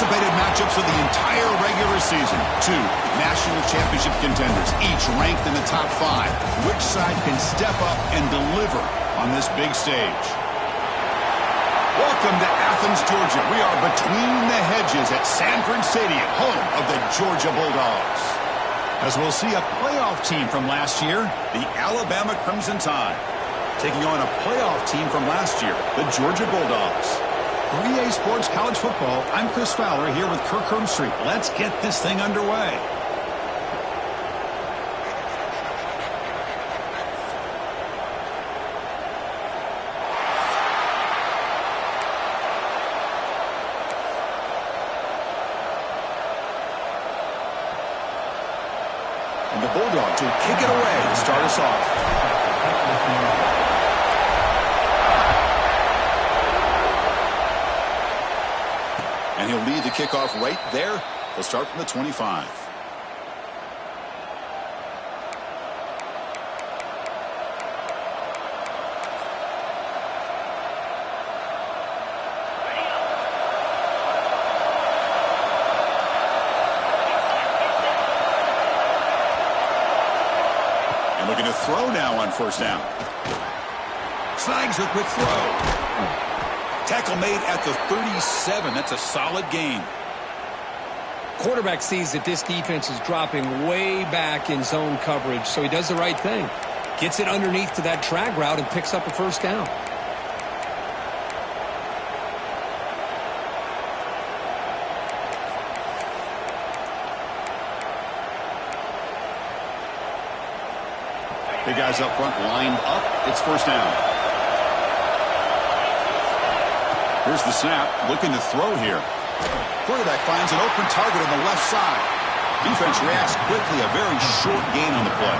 anticipated matchups of the entire regular season. Two national championship contenders, each ranked in the top 5. Which side can step up and deliver on this big stage? Welcome to Athens, Georgia. We are between the hedges at Sanford Stadium, home of the Georgia Bulldogs. As we'll see a playoff team from last year, the Alabama Crimson Tide, taking on a playoff team from last year, the Georgia Bulldogs. For EA Sports College Football, I'm Chris Fowler here with Kirk Herbstreit. Let's get this thing underway. And the Bulldogs will kick it away to start us off. And he'll lead the kickoff right there. They'll start from the 25. And looking to throw now on first down. Snags a quick throw. Tackle made at the 37. That's a solid gain. Quarterback sees that this defense is dropping way back in zone coverage, so he does the right thing. Gets it underneath to that drag route and picks up a first down. Big guys up front lined up. It's first down. Here's the snap, looking to throw here. Quarterback finds an open target on the left side. Defense reacts quickly, a very short gain on the play.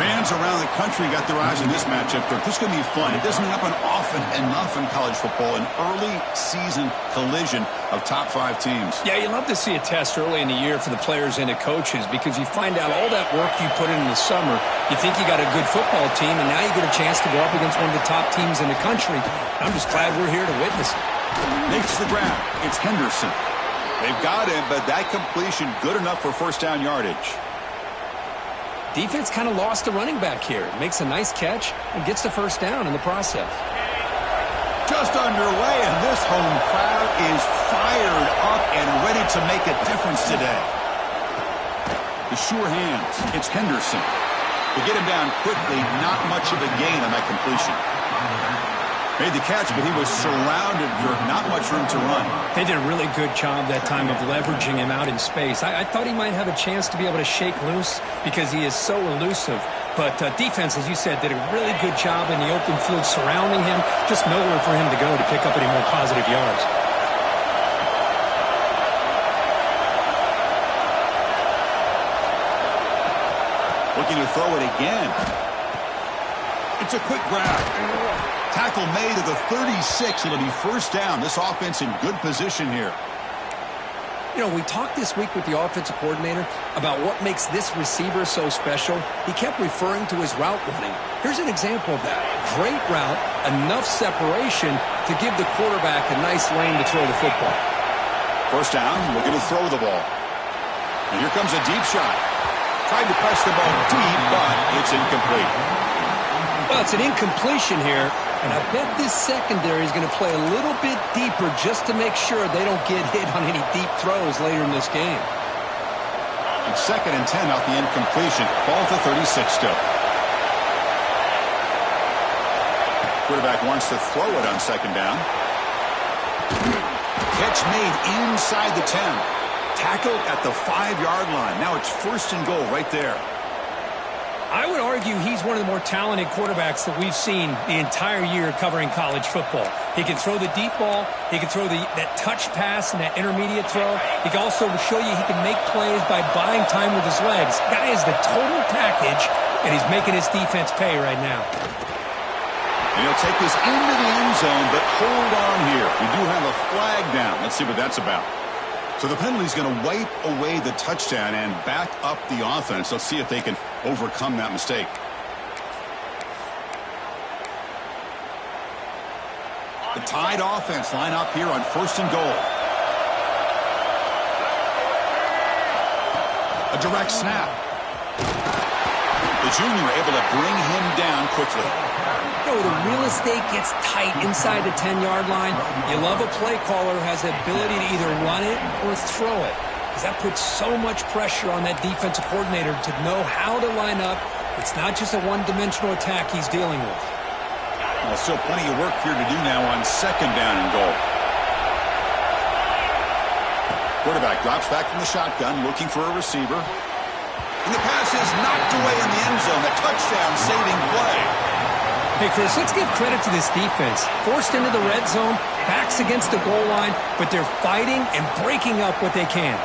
Fans around the country got their eyes on this matchup. This is going to be fun. It doesn't happen often enough in college football, an early season collision of top 5 teams. Yeah, you love to see a test early in the year for the players and the coaches because you find out all that work you put in the summer. You think you got a good football team, and now you get a chance to go up against one of the top teams in the country. I'm just glad we're here to witness it. Makes the grab. It's Henderson. They've got him, but that completion good enough for first down yardage. Defense kind of lost the running back here. Makes a nice catch and gets the first down in the process. Just underway, and this home crowd is fired up and ready to make a difference today. The sure hands. It's Henderson. To get him down quickly, not much of a gain on that completion. Made the catch, but he was surrounded for not much room to run. They did a really good job that time of leveraging him out in space. I thought he might have a chance to be able to shake loose because he is so elusive. But defense, as you said, did a really good job in the open field surrounding him. Just nowhere for him to go to pick up any more positive yards. Looking to throw it again. It's a quick grab. Tackle made at the 36. It'll be first down. This offense in good position here. You know, we talked this week with the offensive coordinator about what makes this receiver so special. He kept referring to his route running. Here's an example of that. Great route, enough separation to give the quarterback a nice lane to throw the football. First down, looking to throw the ball. And here comes a deep shot. Tried to press the ball deep, but it's incomplete. Well, it's an incompletion here, and I bet this secondary is going to play a little bit deeper just to make sure they don't get hit on any deep throws later in this game. And 2nd and 10 off the incompletion. Ball to 36 still. Quarterback wants to throw it on 2nd down. Catch made inside the 10. Tackled at the 5-yard line. Now it's 1st and goal right there. I would argue he's one of the more talented quarterbacks that we've seen the entire year covering college football. He can throw the deep ball. He can throw that touch pass and that intermediate throw. He can also show you he can make plays by buying time with his legs. Guy is the total package, and he's making his defense pay right now. And he'll take this into the end zone, but hold on here. We do have a flag down. Let's see what that's about. So the penalty is going to wipe away the touchdown and back up the offense. Let's see if they can overcome that mistake. The Tide offense line up here on 1st and goal. A direct snap. The junior able to bring him down quickly. You know, the real estate gets tight inside the 10-yard line. You love a play caller who has the ability to either run it or throw it, because that puts so much pressure on that defensive coordinator to know how to line up. It's not just a one-dimensional attack he's dealing with. Well, still plenty of work here to do now on second down and goal. Quarterback drops back from the shotgun, looking for a receiver. And the pass is knocked away in the end zone. A touchdown-saving play. Hey, Chris, let's give credit to this defense. Forced into the red zone, backs against the goal line, but they're fighting and breaking up what they can.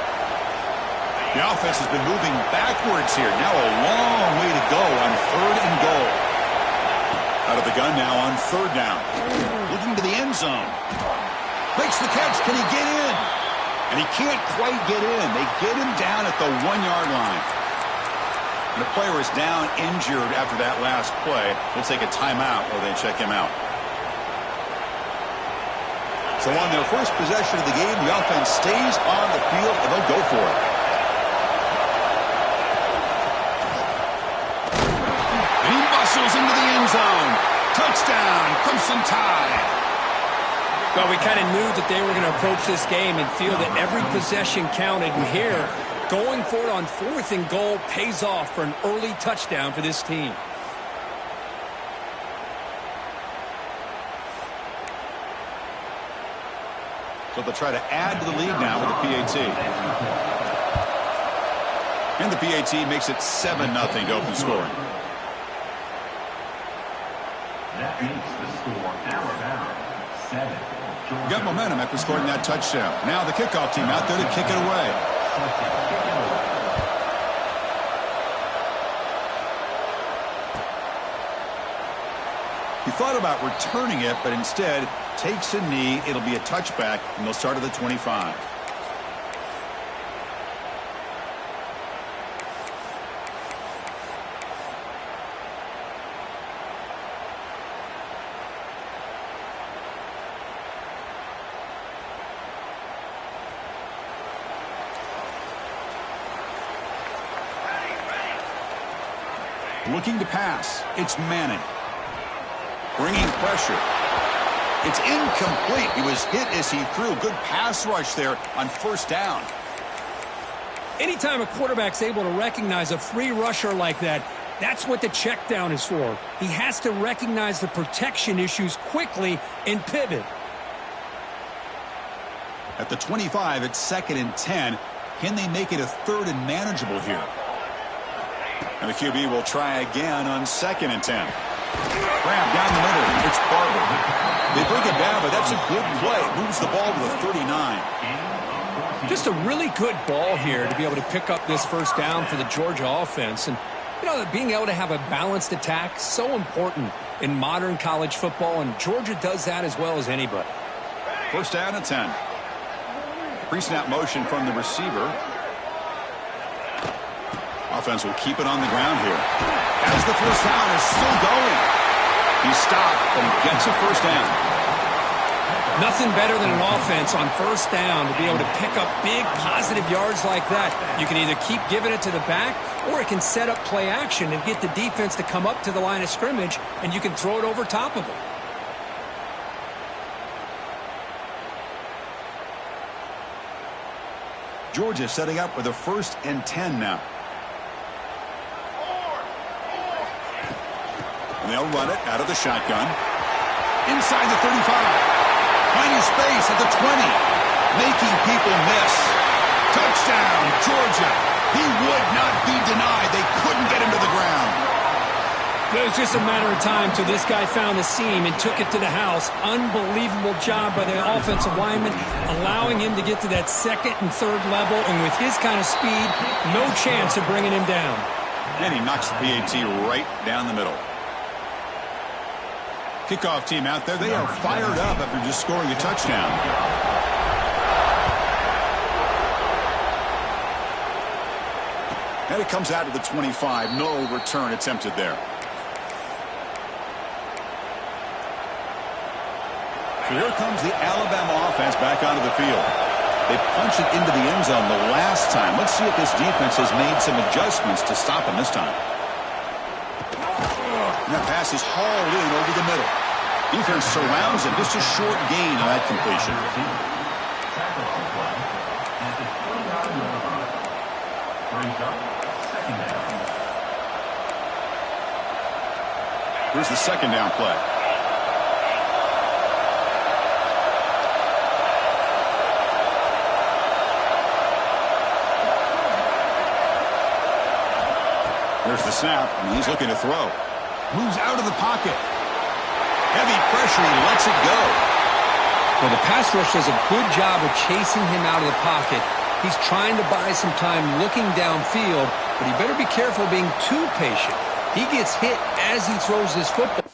The offense has been moving backwards here. Now a long way to go on third and goal. Out of the gun now on third down. Looking to the end zone. Makes the catch. Can he get in? And he can't quite get in. They get him down at the 1-yard line. And the player is down injured after that last play. They'll take a timeout or they check him out. So on their first possession of the game, the offense stays on the field and they'll go for it. And he bustles into the end zone. Touchdown, Crimson Tide. Well, we kind of knew that they were going to approach this game and feel that every possession counted. And here, going for it on fourth and goal pays off for an early touchdown for this team. So they'll try to add to the lead now with the PAT. And the PAT makes it 7-0 to open scoring. That makes the score Alabama 7. Got momentum after scoring that touchdown. Now the kickoff team out there to kick it away. He thought about returning it, but instead takes a knee. It'll be a touchback, and they'll start at the 25. Looking to pass. It's Manning. Bringing pressure. It's incomplete. He was hit as he threw. Good pass rush there on first down. Anytime a quarterback's able to recognize a free rusher like that, that's what the check down is for. He has to recognize the protection issues quickly and pivot. At the 25, it's 2nd and 10. Can they make it a 3rd and manageable here? And the QB will try again on 2nd and 10. Grab down the middle. It's Barber. They bring it down, but that's a good play. Moves the ball to the 39. Just a really good ball here to be able to pick up this first down for the Georgia offense. And, you know, being able to have a balanced attack, so important in modern college football, and Georgia does that as well as anybody. First down and 10. Pre-snap motion from the receiver. Offense will keep it on the ground here. As the first down is still going. He stopped, but he gets a first down. Nothing better than an offense on first down to be able to pick up big positive yards like that. You can either keep giving it to the back, or it can set up play action and get the defense to come up to the line of scrimmage, and you can throw it over top of them. Georgia setting up with a 1st and 10 now. And they'll run it out of the shotgun. Inside the 35. Finding space at the 20. Making people miss. Touchdown, Georgia. He would not be denied. They couldn't get him to the ground. It was just a matter of time till this guy found the seam and took it to the house. Unbelievable job by the offensive lineman, allowing him to get to that 2nd and 3rd level. And with his kind of speed, no chance of bringing him down. And he knocks the PAT right down the middle. Kickoff team out there. They are fired up after just scoring a touchdown. And it comes out to the 25. No return attempted there. So here comes the Alabama offense back onto the field. They punched it into the end zone the last time. Let's see if this defense has made some adjustments to stop him this time. And that pass is hauled in over the middle. Defense surrounds him. Just a short gain on that completion. Tackle on the play at the 29-yard line. Brings up second down. Here's the second down play. There's the snap, and he's looking to throw. Moves out of the pocket. Heavy pressure, he lets it go. Well, the pass rush does a good job of chasing him out of the pocket. He's trying to buy some time looking downfield, but he better be careful being too patient. He gets hit as he throws this football.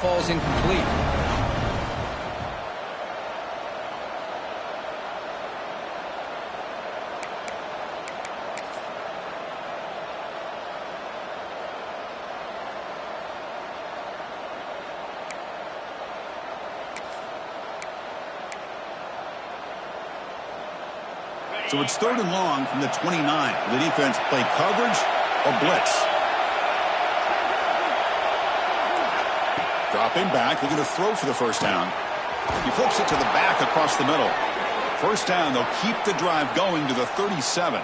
Falls incomplete. So it's 3rd and long from the 29. The defense play coverage or blitz. Dropping back, looking to throw for the first down. He flips it to the back across the middle. First down, they'll keep the drive going to the 37.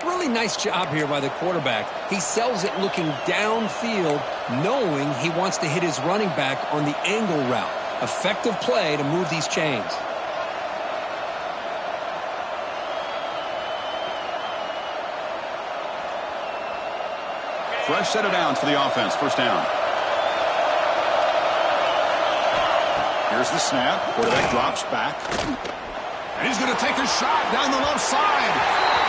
Really nice job here by the quarterback. He sells it looking downfield, knowing he wants to hit his running back on the angle route. Effective play to move these chains. Fresh set of downs for the offense. First down. Here's the snap. Quarterback drops back. And he's going to take a shot down the left side.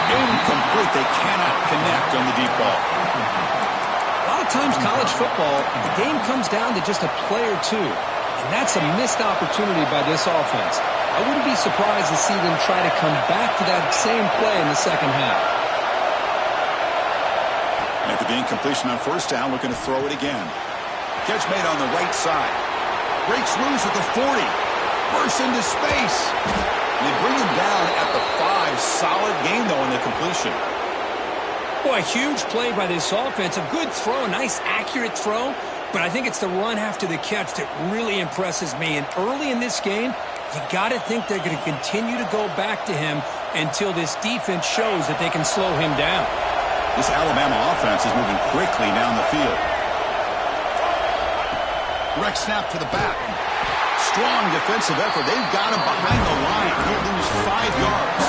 Incomplete. They cannot connect on the deep ball. A lot of times college football, the game comes down to just a play or two. And that's a missed opportunity by this offense. I wouldn't be surprised to see them try to come back to that same play in the second half. After the incompletion on first down, looking to throw it again. Catch made on the right side. Breaks loose at the 40. Bursts into space. And they bring him down at the 5. Solid gain, though, on the completion. Boy, huge play by this offense. A good throw, a nice, accurate throw. But I think it's the run after the catch that really impresses me. And early in this game, you got to think they're going to continue to go back to him until this defense shows that they can slow him down. This Alabama offense is moving quickly down the field. Direct snap to the back. Strong defensive effort. They've got him behind the line. He'll lose 5 yards.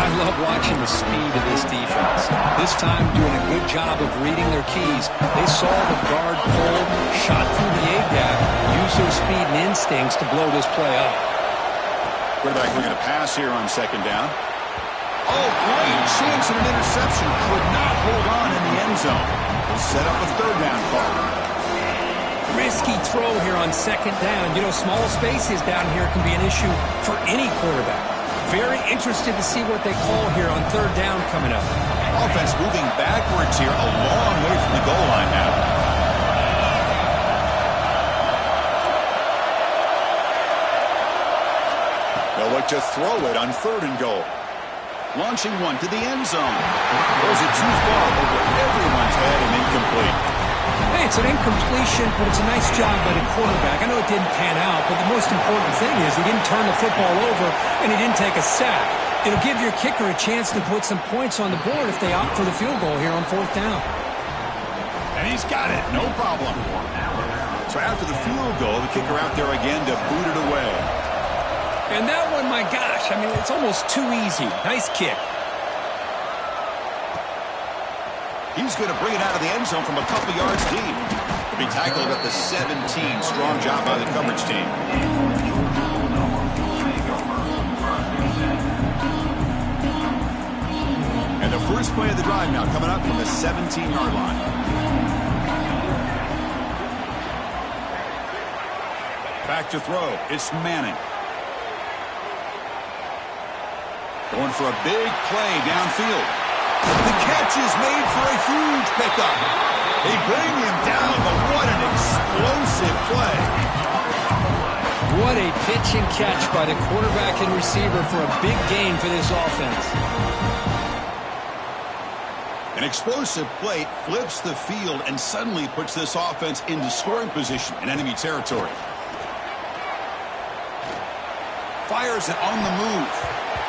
I love watching the speed of this defense. This time doing a good job of reading their keys. They saw the guard pull, shot through the A-gap, used their speed and instincts to blow this play up. Quarterback looking to pass here on second down. Oh, great chance of an interception. Could not hold on in the end zone. Set up a third down call. Risky throw here on second down. You know, small spaces down here can be an issue for any quarterback. Very interested to see what they call here on third down coming up. Offense moving backwards here, a long way from the goal line now. They'll look to throw it on 3rd and goal. Launching one to the end zone. Throws it too far over everyone's head and incomplete. Hey, it's an incompletion, but it's a nice job by the quarterback. I know it didn't pan out, but the most important thing is he didn't turn the football over and he didn't take a sack. It'll give your kicker a chance to put some points on the board if they opt for the field goal here on 4th down. And he's got it. No problem. For Alabama, So after the field goal, the kicker out there again to boot it away. And that one, my gosh, I mean, it's almost too easy. Nice kick. He's going to bring it out of the end zone from a couple yards deep. He'll be tackled at the 17. Strong job by the coverage team. And the first play of the drive now coming up from the 17-yard line. Back to throw. It's Manning. Going for a big play downfield. The catch is made for a huge pickup. They bring him down, but what an explosive play. What a pitch and catch by the quarterback and receiver for a big gain for this offense. An explosive play flips the field and suddenly puts this offense into scoring position in enemy territory. Fires it on the move.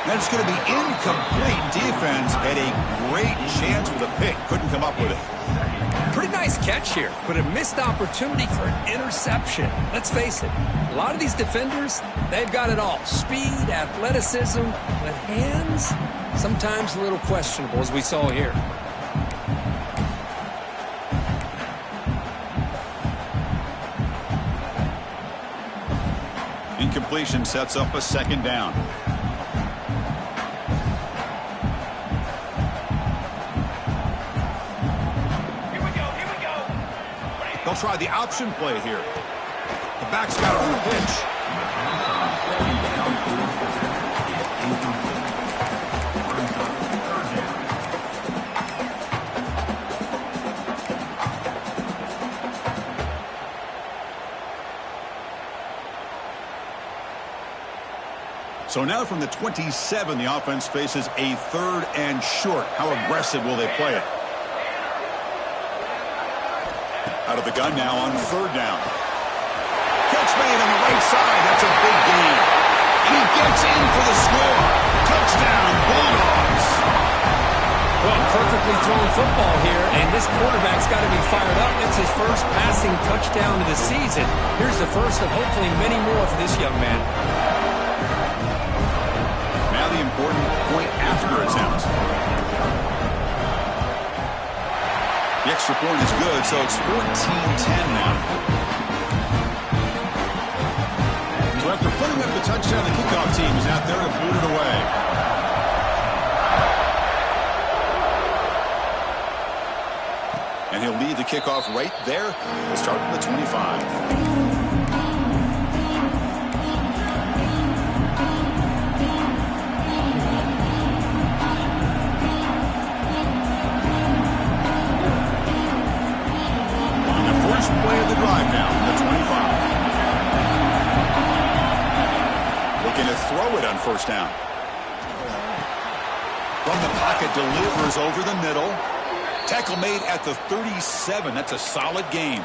That's going to be incomplete. Defense had a great chance with a pick. Couldn't come up with it. Pretty nice catch here, but a missed opportunity for an interception. Let's face it, a lot of these defenders, they've got it all. Speed, athleticism, but hands, sometimes a little questionable, as we saw here. Incompletion sets up a second down. They'll try the option play here. The back's got it on the pitch. So now from the 27, the offense faces a 3rd and short. How aggressive will they play it? Out of the gun now on 3rd down. Catch made on the right side. That's a big gain. And he gets in for the score. Touchdown, Bulldogs. Well, perfectly thrown football here, and this quarterback's got to be fired up. It's his first passing touchdown of the season. Here's the first of hopefully many more for this young man. Now the important point after attempt. The extra point is good, so it's 14-10 now. So after putting up the touchdown, the kickoff team is out there to boot it away. And he'll lead the kickoff right there. We'll start from the 25. Play of the drive now from the 25. Looking to throw it on 1st down. From the pocket, delivers over the middle. Tackle made at the 37. That's a solid gain.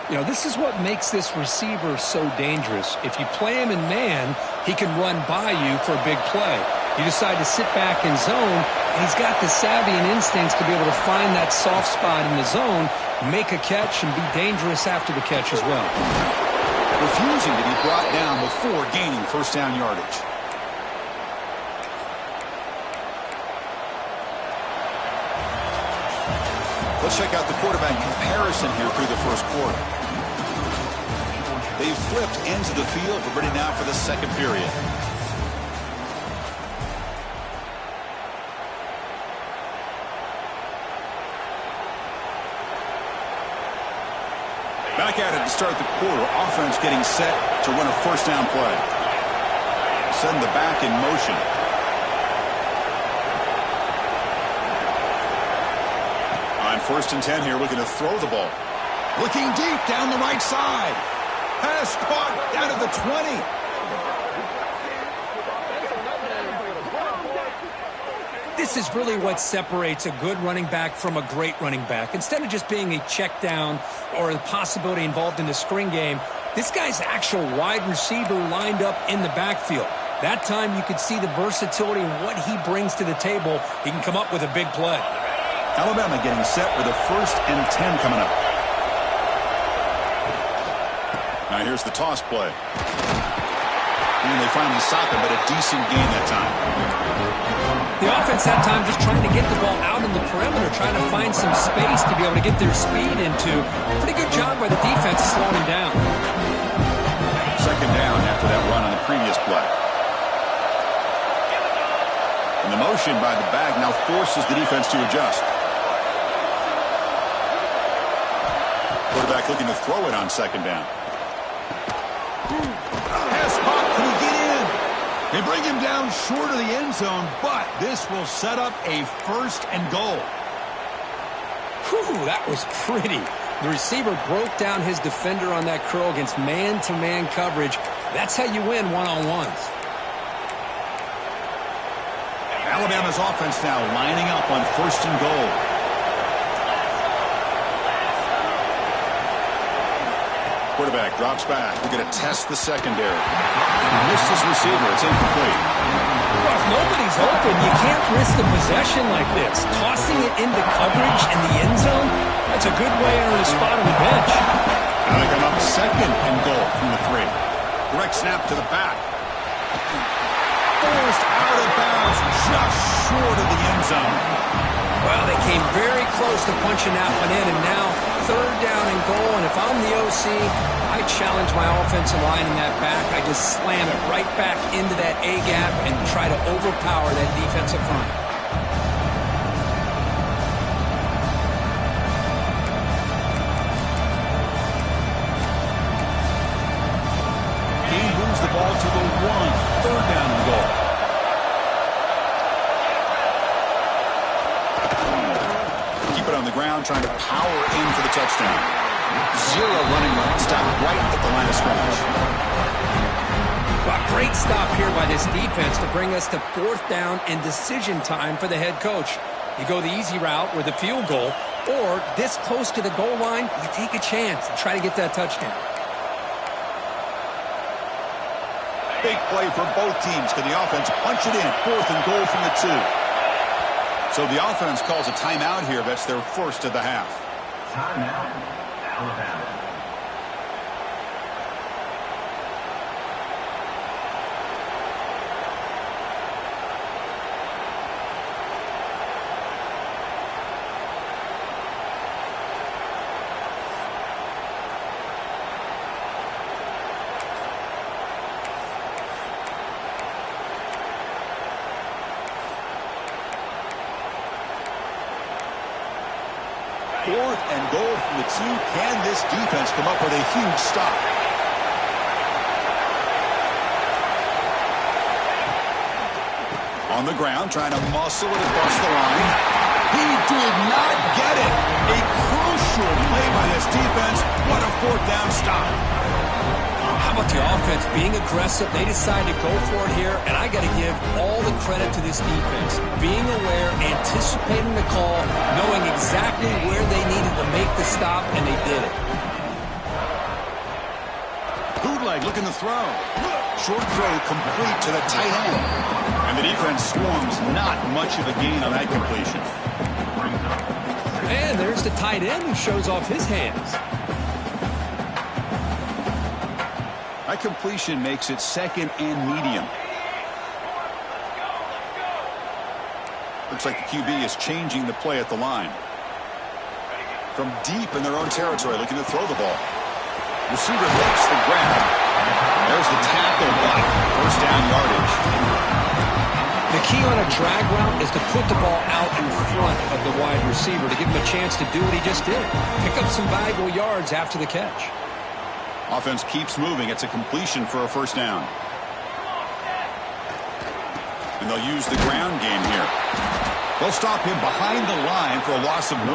You know, this is what makes this receiver so dangerous. If you play him in man, he can run by you for a big play. You decide to sit back in zone, and he's got the savvy and instincts to be able to find that soft spot in the zone, make a catch, and be dangerous after the catch as well. Refusing to be brought down before gaining 1st down yardage. Let's check out the quarterback comparison here through the 1st quarter. They've flipped ends of the field. We're ready now for the 2nd period. Back at it to start the quarter. Offense getting set to run a 1st down play. Send the back in motion. On 1st and 10 here, looking to throw the ball. Looking deep down the right side. Pass caught down at the 20. This is really what separates a good running back from a great running back. Instead of just being a check down or the possibility involved in the screen game, this guy's actual wide receiver lined up in the backfield. That time you could see the versatility and what he brings to the table. He can come up with a big play. Alabama getting set with a 1st and 10 coming up. Now here's the toss play. And they finally stop him, but a decent gain that time. The offense that time just trying to get the ball out in the perimeter, trying to find some space to be able to get their speed into. Pretty good job by the defense to slow him down. Second down after that run on the previous play. And the motion by the back now forces the defense to adjust. Quarterback looking to throw it on second down. Pass caught. Can he get in? They bring him down short of the end zone, but this will set up a first and goal. Whew, that was pretty. The receiver broke down his defender on that curl against man-to-man coverage. That's how you win one-on-ones. Alabama's offense now lining up on first and goal. Quarterback drops back. We're going to test the secondary. Missed his receiver. It's incomplete. Well, if nobody's open, you can't risk the possession like this. Tossing it into coverage in the end zone, that's a good way to earn a spot on the bench. Now they come up second and goal from the 3. Direct snap to the back. Forced out of bounds just short of the end zone. Well, they came very close to punching that one in, and now third down and goal. And if I'm the OC, I challenge my offensive line in that back. I just slam it right back into that A-gap and try to overpower that defensive front. He moves the ball to the 1. Third down and goal. On the ground, trying to power in for the touchdown. 0 running room. Stop right at the line of scrimmage. Well, great stop here by this defense to bring us to fourth down and decision time for the head coach. You go the easy route with a field goal, or this close to the goal line, you take a chance and try to get that touchdown. Big play for both teams. Can the offense punch it in? Fourth and goal from the 2. So the offense calls a timeout here. That's their first of the half. Timeout, Alabama. Fourth and goal from the 2. Can this defense come up with a huge stop? On the ground, trying to muscle it across the line. He did not get it. A crucial play by this defense. What a fourth down stop. How about the offense being aggressive? They decide to go for it here, and I got to give all the credit to this defense. Being aware, anticipating the call, knowing exactly where they needed to make the stop, and they did it. Bootleg looking to throw. Short throw complete to the tight end. And the defense swarms, not much of a gain on that completion. And there's the tight end who shows off his hands. That completion makes it second and medium. Looks like the QB is changing the play at the line. From deep in their own territory, looking to throw the ball. Receiver makes the grab. There's the tackle block. First down yardage. The key on a drag route is to put the ball out in front of the wide receiver to give him a chance to do what he just did. Pick up some valuable yards after the catch. Offense keeps moving. It's a completion for a first down. And they'll use the ground game here. They'll stop him behind the line for a loss of 1.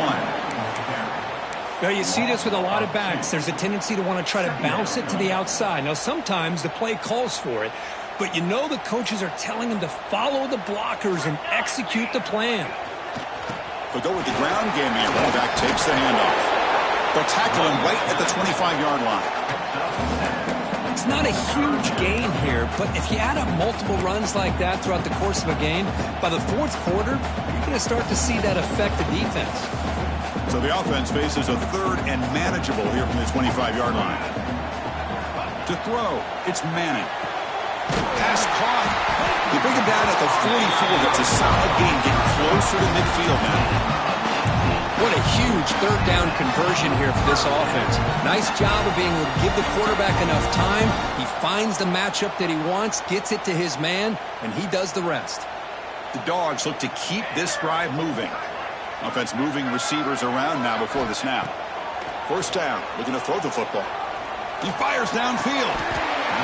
Now, you see this with a lot of backs. There's a tendency to want to try to bounce it to the outside. Now, sometimes the play calls for it, but you know the coaches are telling them to follow the blockers and execute the plan. They'll go with the ground game here. Running back takes the handoff. They'll tackle him right at the 25-yard line. It's not a huge gain here, but if you add up multiple runs like that throughout the course of a game, by the fourth quarter, you're going to start to see that affect the defense. So the offense faces a third and manageable here from the 25-yard line. To throw, it's Manning. Pass caught. They bring him down at the 44. That's a solid gain, getting closer to midfield now. What a huge third down conversion here for this offense. Nice job of being able to give the quarterback enough time. He finds the matchup that he wants, gets it to his man, and he does the rest. The Dogs look to keep this drive moving. Offense moving receivers around now before the snap. First down, looking to throw the football. He fires downfield.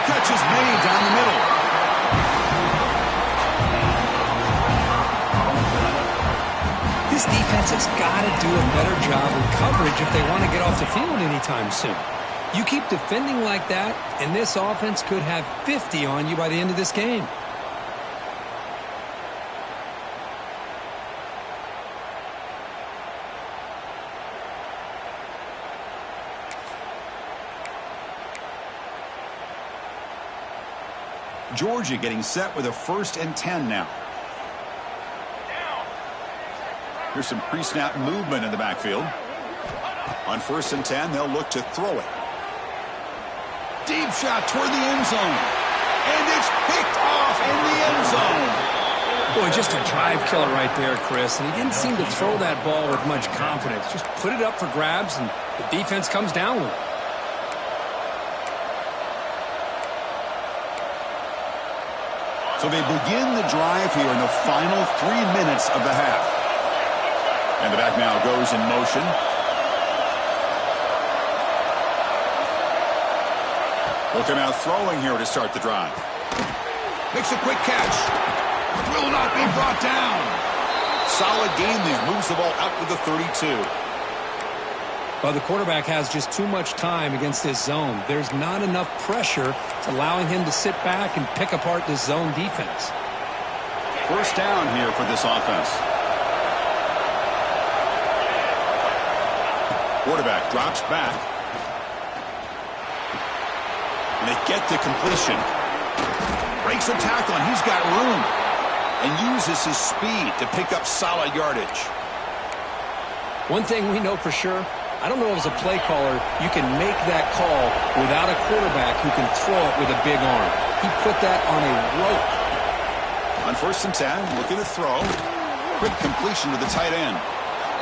Catch is made down the middle. This defense has got to do a better job with coverage if they want to get off the field anytime soon. You keep defending like that, and this offense could have 50 on you by the end of this game. Georgia getting set with a 1st and 10 now. Here's some pre-snap movement in the backfield. On 1st and 10, they'll look to throw it. Deep shot toward the end zone. And it's picked off in the end zone. Boy, just a drive killer right there, Chris. And he didn't seem to throw that ball with much confidence. Just put it up for grabs, and the defense comes down with it. So they begin the drive here in the final 3 minutes of the half. And the back now goes in motion. They'll come out throwing here to start the drive. Makes a quick catch. Will not be brought down. Solid gain there. Moves the ball out to the 32. Well, the quarterback has just too much time against this zone. There's not enough pressure allowing him to sit back and pick apart this zone defense. First down here for this offense. Quarterback drops back. And they get the completion. Breaks a tackle, and he's got room. And uses his speed to pick up solid yardage. One thing we know for sure, I don't know as a play caller, you can make that call without a quarterback who can throw it with a big arm. He put that on a rope. On 1st and 10, looking to throw. Quick completion to the tight end.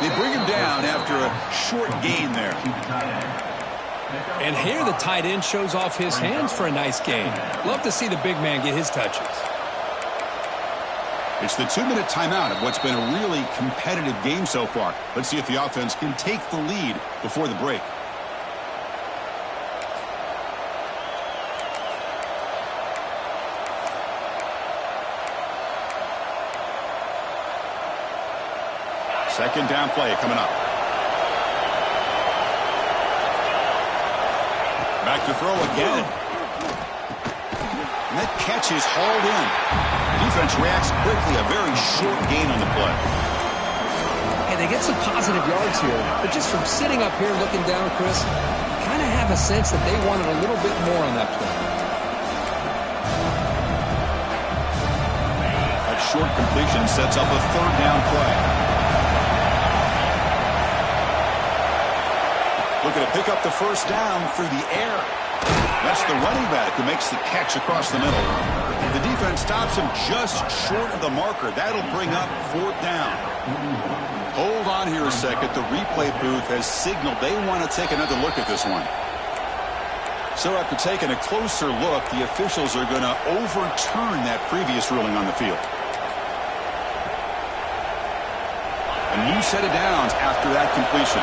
They bring him down after a short gain there. And here the tight end shows off his hands for a nice gain. Love to see the big man get his touches. It's the 2-minute timeout of what's been a really competitive game so far. Let's see if the offense can take the lead before the break. Second down play coming up. Back to throw again. And that catch is hauled in. Defense reacts quickly. A very short gain on the play. And they get some positive yards here. But just from sitting up here looking down, Chris, you kind of have a sense that they wanted a little bit more on that play. That short completion sets up a 3rd down play. Looking to pick up the 1st down through the air. That's the running back who makes the catch across the middle. The defense stops him just short of the marker. That'll bring up 4th down. Hold on here a second. The replay booth has signaled they want to take another look at this one. So after taking a closer look, the officials are going to overturn that previous ruling on the field. A new set of downs after that completion.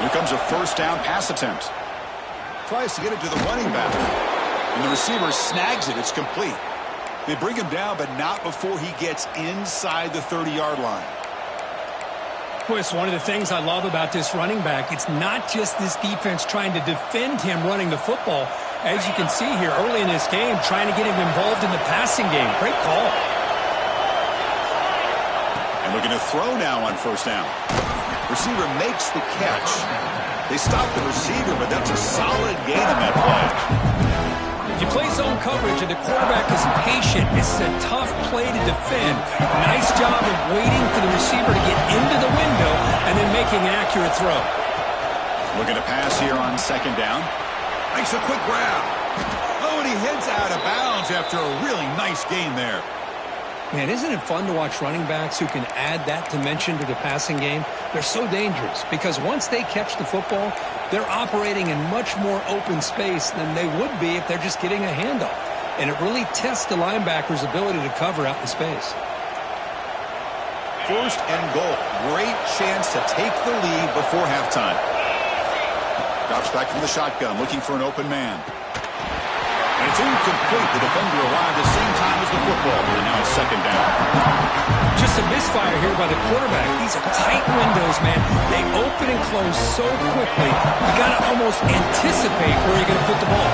Here comes a 1st down pass attempt. Tries to get it to the running back. And the receiver snags it. It's complete. They bring him down, but not before he gets inside the 30-yard line. Boy, it's one of the things I love about this running back. It's not just this defense trying to defend him running the football. As you can see here early in this game, trying to get him involved in the passing game. Great call. And looking to throw now on 1st down. Receiver makes the catch. They stop the receiver, but that's a solid gain in that play. If you play zone coverage and the quarterback is patient, it's a tough play to defend. Nice job of waiting for the receiver to get into the window and then making an accurate throw. Looking to pass here on second down. Makes a quick grab. Oh, and he heads out of bounds after a really nice gain there. Man, isn't it fun to watch running backs who can add that dimension to the passing game? They're so dangerous because once they catch the football, they're operating in much more open space than they would be if they're just getting a handoff. And it really tests the linebacker's ability to cover out in space. First and goal. Great chance to take the lead before halftime. Drops back from the shotgun, looking for an open man. And it's incomplete. The defender arrived at the same time as the football, and now it's second down. Just a misfire here by the quarterback. These are tight windows, man. They open and close so quickly. You got to almost anticipate where you're going to put the ball.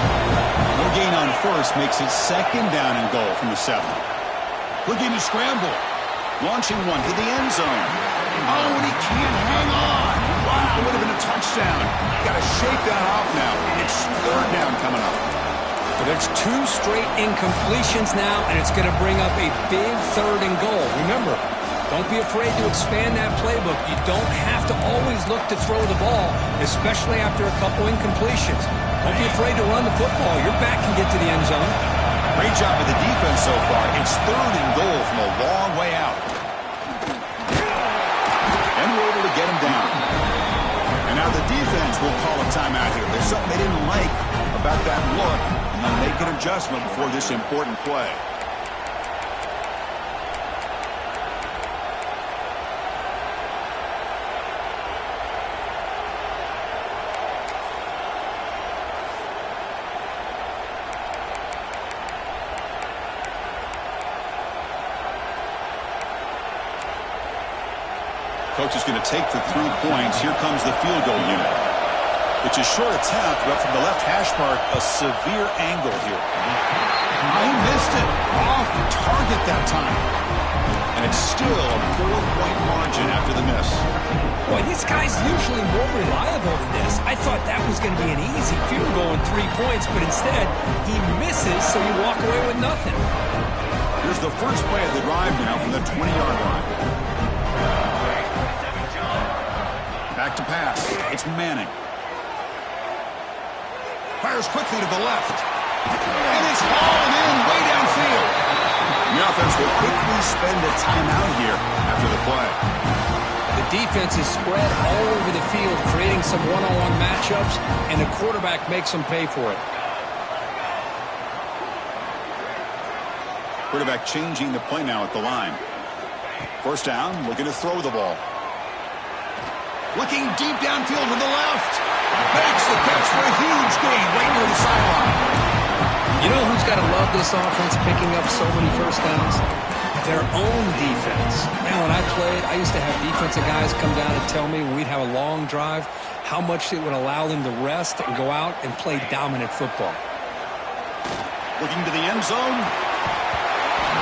No gain on first makes it second down and goal from the 7. Looking to scramble. Launching one to the end zone. Oh, and he can't hang on. Wow, would have been a touchdown. Got to shake that off now. It's third down coming up. But it's 2 straight incompletions now, and it's going to bring up a big third and goal. Remember, don't be afraid to expand that playbook. You don't have to always look to throw the ball, especially after a couple incompletions. Don't be afraid to run the football. Your back can get to the end zone. Great job of the defense so far. It's third and goal from a long way out. And we're able to get him down. And now the defense will call a timeout here. There's something they didn't like about that look, and they'll make an adjustment before this important play. Coach is going to take the 3 points. Here comes the field goal unit. It's a short attempt, but from the left hash mark, a severe angle here. He missed it. Off target that time. And it's still a 4-point margin after the miss. Boy, this guy's usually more reliable than this. I thought that was going to be an easy field goal and 3 points, but instead, he misses, so you walk away with nothing. Here's the first play of the drive now from the 20-yard line. Back to pass. It's Manning. Fires quickly to the left. And it's hauled in way downfield. The offense will quickly spend a timeout here after the play. The defense is spread all over the field, creating some one-on-one matchups, and the quarterback makes them pay for it. Quarterback changing the play now at the line. First down, looking to throw the ball. Looking deep downfield to the left. Makes the catch for a huge gain right near the sideline. You know who's got to love this offense picking up so many first downs? Their own defense. Man, when I played, I used to have defensive guys come down and tell me when we'd have a long drive how much it would allow them to rest and go out and play dominant football. Looking to the end zone.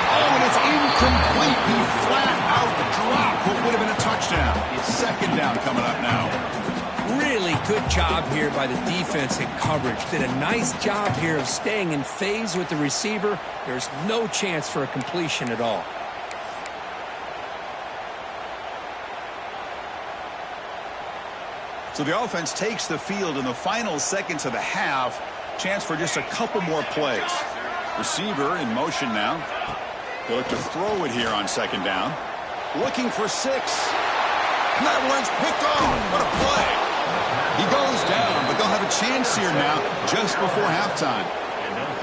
Oh, and it's incomplete. He flat out dropped what would have been a touchdown. It's second down coming up now. Really good job here by the defense in coverage. Did a nice job here of staying in phase with the receiver. There's no chance for a completion at all. So the offense takes the field in the final seconds of the half. Chance for just a couple more plays. Receiver in motion now. They look to throw it here on second down. Looking for 6. And that one's picked off. What a play. He goes down, but they'll have a chance here now just before halftime.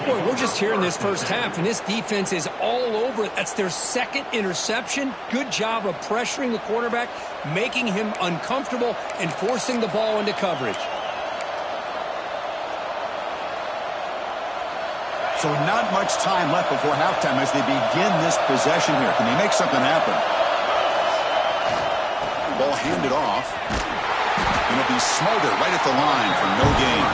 Boy, we're just here in this first half, and this defense is all over it. That's their second interception. Good job of pressuring the quarterback, making him uncomfortable, and forcing the ball into coverage. So not much time left before halftime as they begin this possession here. Can they make something happen? Ball handed off. And it'll be Smolder right at the line for no gain.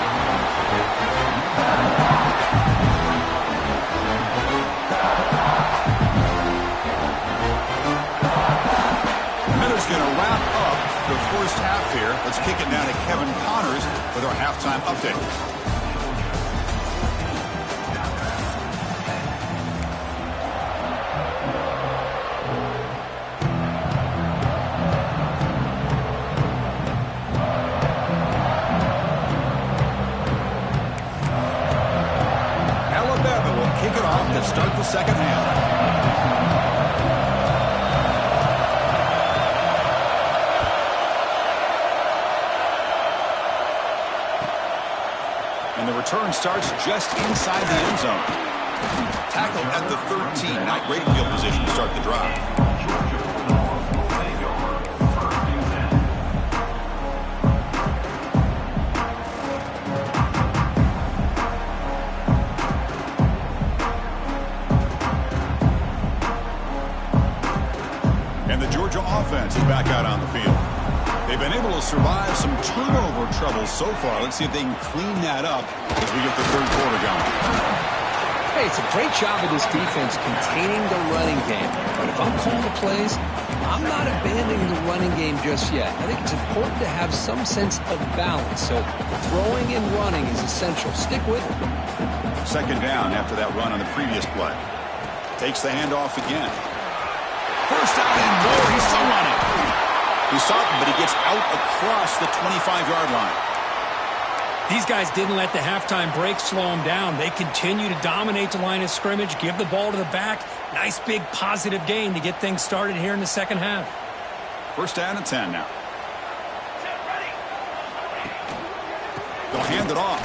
Miller's going to wrap up the first half here. Let's kick it down to Kevin Connors with our halftime update. kick it off to start the second half. And the return starts just inside the end zone. Tackled at the 13. Not great field position to start the drive. And the Georgia offense is back out on the field. They've been able to survive some turnover trouble so far. Let's see if they can clean that up as we get the third quarter going. Hey, it's a great job of this defense containing the running game. But if I'm calling the plays, I'm not abandoning the running game just yet. I think it's important to have some sense of balance. So throwing and running is essential. Stick with it. Second down after that run on the previous play. Takes the handoff again. First down and more. He's still running. He saw it, but he gets out across the 25-yard line. These guys didn't let the halftime break slow them down. They continue to dominate the line of scrimmage, give the ball to the back. Nice big positive gain to get things started here in the second half. First down and 10 now. They'll hand it off.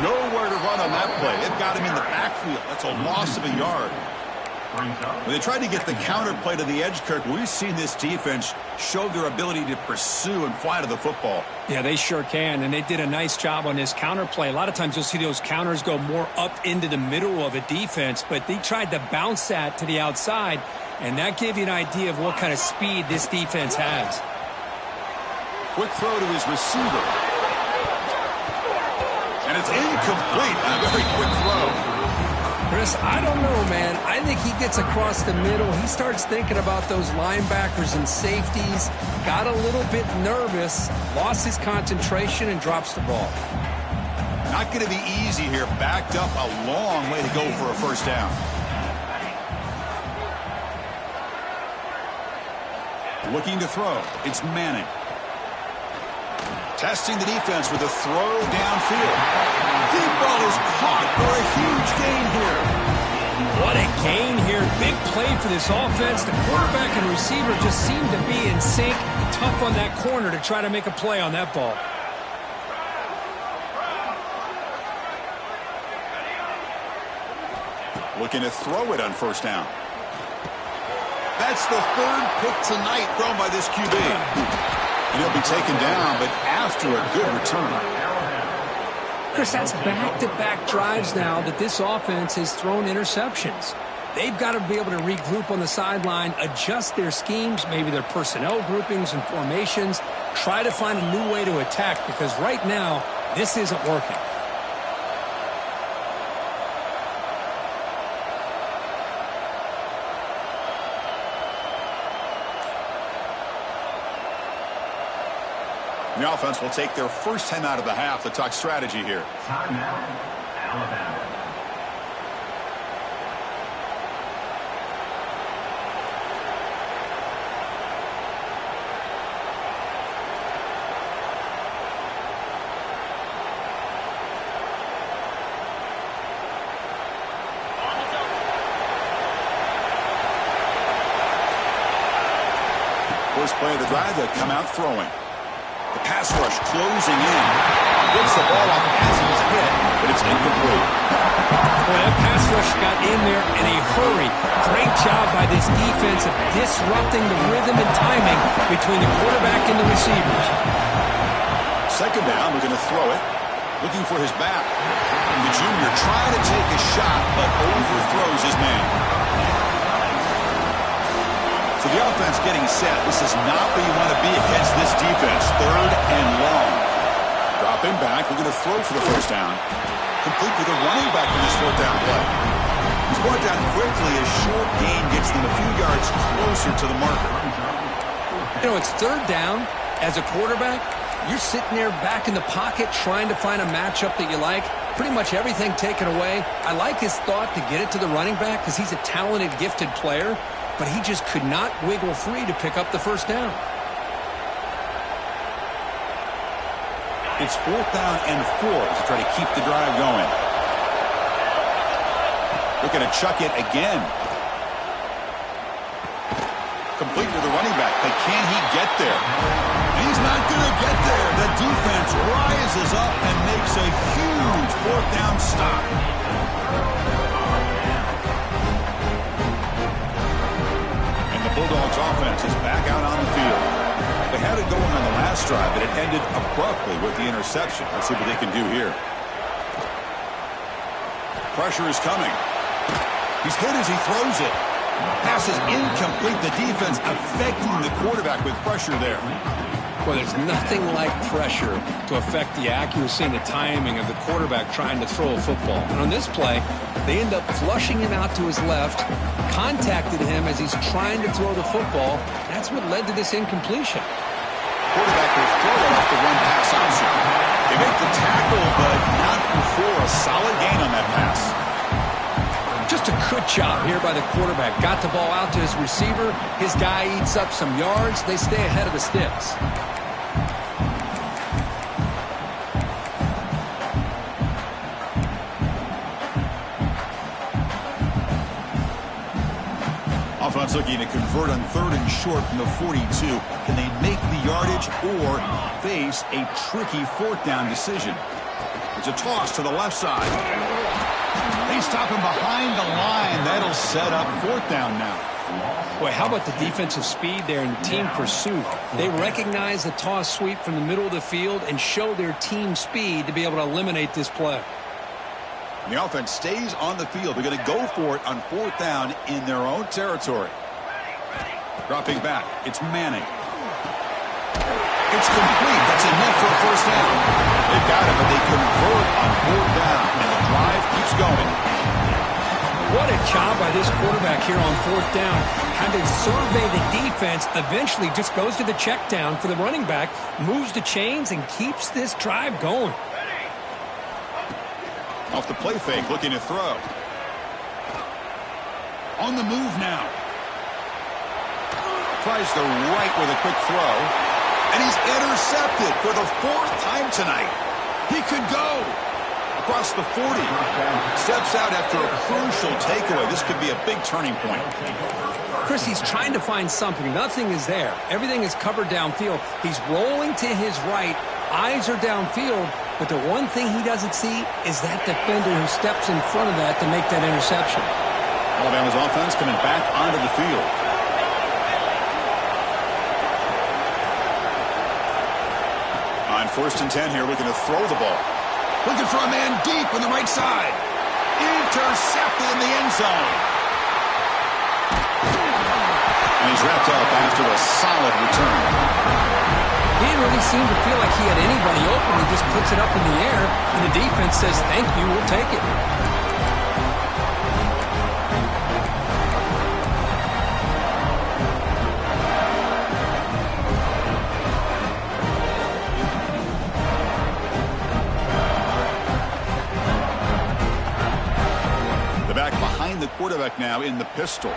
Nowhere to run on that play. They've got him in the backfield. That's a loss of a yard. When they tried to get the counter play to the edge, Kirk, we've seen this defense show their ability to pursue and fly to the football. Yeah, they sure can, and they did a nice job on this counter play. A lot of times you'll see those counters go more up into the middle of a defense, but they tried to bounce that to the outside, and that gave you an idea of what kind of speed this defense has. Quick throw to his receiver. And it's incomplete on a very quick throw. Chris, I don't know, man. I think he gets across the middle. He starts thinking about those linebackers and safeties. Got a little bit nervous, lost his concentration, and drops the ball. Not going to be easy here. Backed up a long way to go for a first down. Looking to throw. It's Manning. Testing the defense with a throw downfield. Deep ball is caught for a huge gain here. What a gain here. Big play for this offense. The quarterback and receiver just seem to be in sync. Tough on that corner to try to make a play on that ball. Looking to throw it on first down. That's the third pick tonight thrown by this QB. And he'll be taken down, but after a good return. Chris, that's back-to-back drives now that this offense has thrown interceptions. They've got to be able to regroup on the sideline, adjust their schemes, maybe their personnel groupings and formations, try to find a new way to attack, because right now, this isn't working. The offense will take their first time out of the half to talk strategy here. Timeout, Alabama. First play of the drive, they'll come out throwing. The pass rush closing in. Gets the ball off as he's hit, but it's incomplete. Boy, that pass rush got in there in a hurry. Great job by this defense of disrupting the rhythm and timing between the quarterback and the receivers. Second down, we're going to throw it. Looking for his back. The junior trying to take a shot, but overthrows his man. So the offense getting set. This is not where you want to be against this defense. Third and long. Dropping back. We're going to throw for the first down. Complete with a running back in this fourth down play. He's brought down quickly. A short gain gets them a few yards closer to the marker. You know, it's third down. As a quarterback, you're sitting there back in the pocket trying to find a matchup that you like. Pretty much everything taken away. I like his thought to get it to the running back because he's a talented, gifted player. But he just could not wiggle free to pick up the first down. It's fourth down and 4 to try to keep the drive going. Looking to chuck it again. Complete to the running back, but can he get there? He's not going to get there. The defense rises up and makes a huge fourth down stop. And the Bulldogs offense is back out on the field. They had it going on the last drive, but it ended abruptly with the interception. Let's see what they can do here. Pressure is coming. He's hit as he throws it. Pass is incomplete. The defense affecting the quarterback with pressure there. Well, there's nothing like pressure to affect the accuracy and the timing of the quarterback trying to throw a football. And on this play, they end up flushing him out to his left, contacted him as he's trying to throw the football. That's what led to this incompletion. Quarterback will throw it off the one-pass option. They make the tackle, but not before a solid gain on that pass. Just a good job here by the quarterback. Got the ball out to his receiver. His guy eats up some yards. They stay ahead of the sticks. Offense looking to convert on 3rd and short from the 42. Can they make the yardage or face a tricky 4th down decision? It's a toss to the left side. They stop him behind the line. That'll set up 4th down now. Boy, how about the defensive speed there in team pursuit? They recognize the toss sweep from the middle of the field and show their team speed to be able to eliminate this play. And the offense stays on the field. They're going to go for it on 4th down in their own territory. Dropping back. It's Manning. It's complete. That's enough for a 1st down. They've got it, but they convert on 4th down, and the drive keeps going. What a job by this quarterback here on 4th down. Had to survey the defense, eventually just goes to the check down for the running back, moves the chains, and keeps this drive going. Off the play fake, looking to throw. On the move now. Tries the right with a quick throw. And he's intercepted for the 4th time tonight. He could go across the 40. Steps out after a crucial takeaway. This could be a big turning point. Chris, he's trying to find something. Nothing is there. Everything is covered downfield. He's rolling to his right. Eyes are downfield. But the one thing he doesn't see is that defender who steps in front of that to make that interception. Alabama's offense coming back onto the field. On 1st and 10 here, looking to throw the ball. Looking for a man deep on the right side. Intercepted in the end zone. And he's wrapped up after a solid return. He didn't really seem to feel like he had anybody open. He just puts it up in the air, and the defense says, thank you, we'll take it. The back behind the quarterback now in the pistol.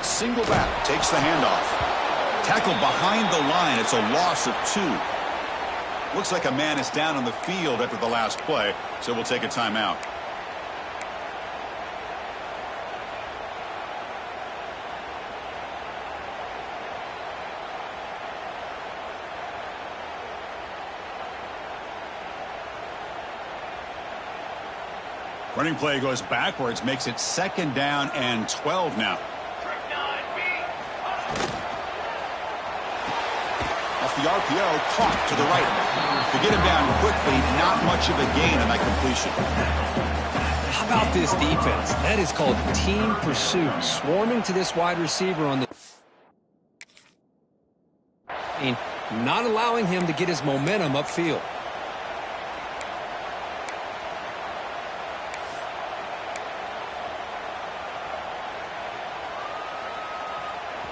Single back, takes the handoff. Tackled behind the line. It's a loss of 2. Looks like a man is down on the field after the last play, so we'll take a timeout. Running play goes backwards, makes it 2nd down and 12 now. Off the RPO, caught to the right. To get him down quickly, not much of a gain on that completion. How about this defense? That is called team pursuit. Swarming to this wide receiver on the... not allowing him to get his momentum upfield.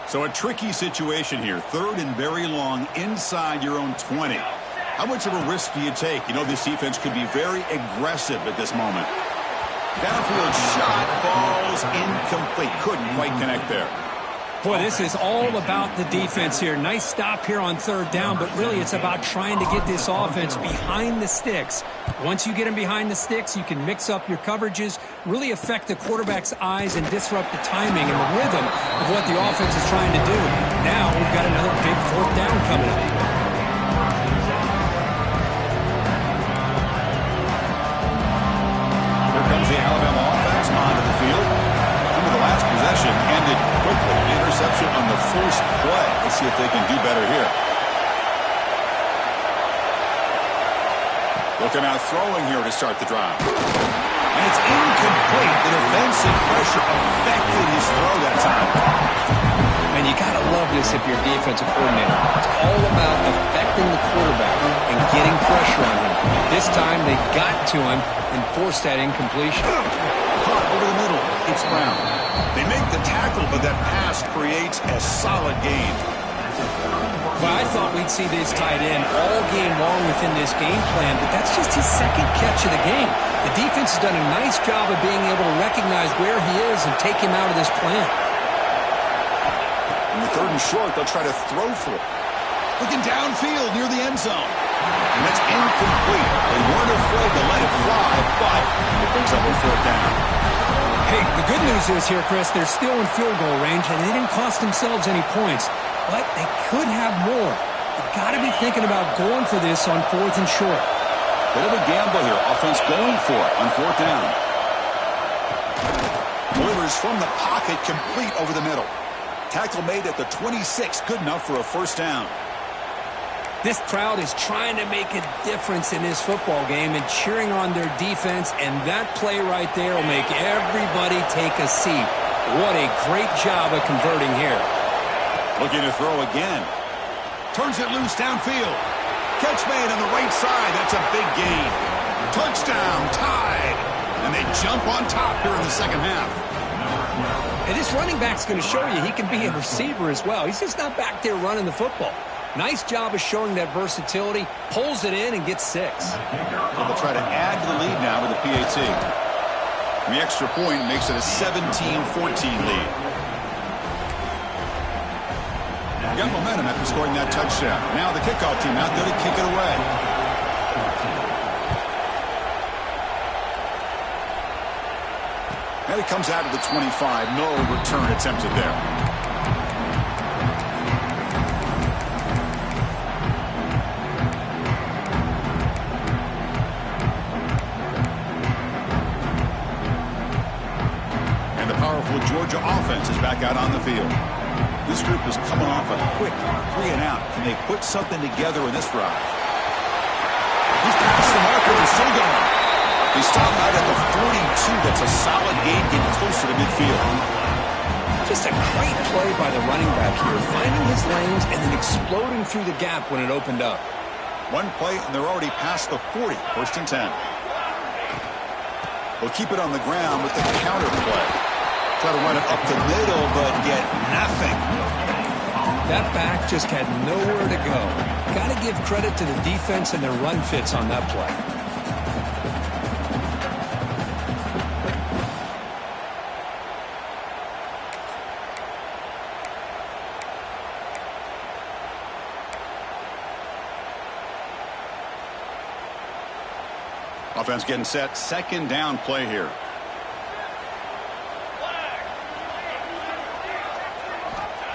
So a tricky situation here. 3rd and very long inside your own 20. How much of a risk do you take? You know this defense could be very aggressive at this moment. Downfield shot falls incomplete. Couldn't quite connect there. Boy, this is all about the defense here. Nice stop here on third down, but really it's about trying to get this offense behind the sticks. Once you get them behind the sticks, you can mix up your coverages, really affect the quarterback's eyes and disrupt the timing and the rhythm of what the offense is trying to do. Now we've got another big fourth down coming up. Here comes the Alabama offense onto the field. The last possession ended quickly. Interception on the first play. Let's see if they can do better here. Looking out throwing here to start the drive. And it's incomplete. The defensive pressure affected his throw that time. And you got to love this if you're a defensive coordinator. It's all about affecting the quarterback and getting pressure on him. This time they got to him and forced that incompletion. Caught over the middle. It's Brown. They make the tackle, but that pass creates a solid gain. Well, I thought we'd see this tight end all game long within this game plan, but that's just his second catch of the game. The defense has done a nice job of being able to recognize where he is and take him out of this plan. In the third and short, they'll try to throw for it. Looking downfield near the end zone. And that's incomplete. They weren't afraid to let it fly, but it brings up a fourth down. Hey, the good news is here, Chris, they're still in field goal range, and they didn't cost themselves any points. But they could have more. You've got to be thinking about going for this on fourth and short. Bit of a gamble here. Offense going for it on fourth down. Delivers from the pocket, complete over the middle. Tackle made at the 26, good enough for a first down. This crowd is trying to make a difference in this football game and cheering on their defense, and that play right there will make everybody take a seat. What a great job of converting here. Looking to throw again. Turns it loose downfield. Catch made on the right side. That's a big gain. Touchdown, tied. And they jump on top here in the second half. And this running back's going to show you he can be a receiver as well. He's just not back there running the football. Nice job of showing that versatility. Pulls it in and gets 6. So they'll try to add to the lead now with a PAT. And the extra point makes it a 17-14 lead. Got momentum after scoring that touchdown. Now the kickoff team out there to kick it away. And it comes out of the 25. No return attempted there. And the powerful Georgia offense is back out on the field. This group is coming off a quick 3-and-out. Can they put something together in this drive? He's past the marker and still going. He stopped out at the 42. That's a solid gain, getting closer to midfield. Just a great play by the running back here, finding his lanes and then exploding through the gap when it opened up. One play, and they're already past the 40. First and 10. They'll keep it on the ground with the counter play. Try to run it up the middle, but get nothing. That back just had nowhere to go. Got to give credit to the defense and their run fits on that play. Offense getting set. Second down play here.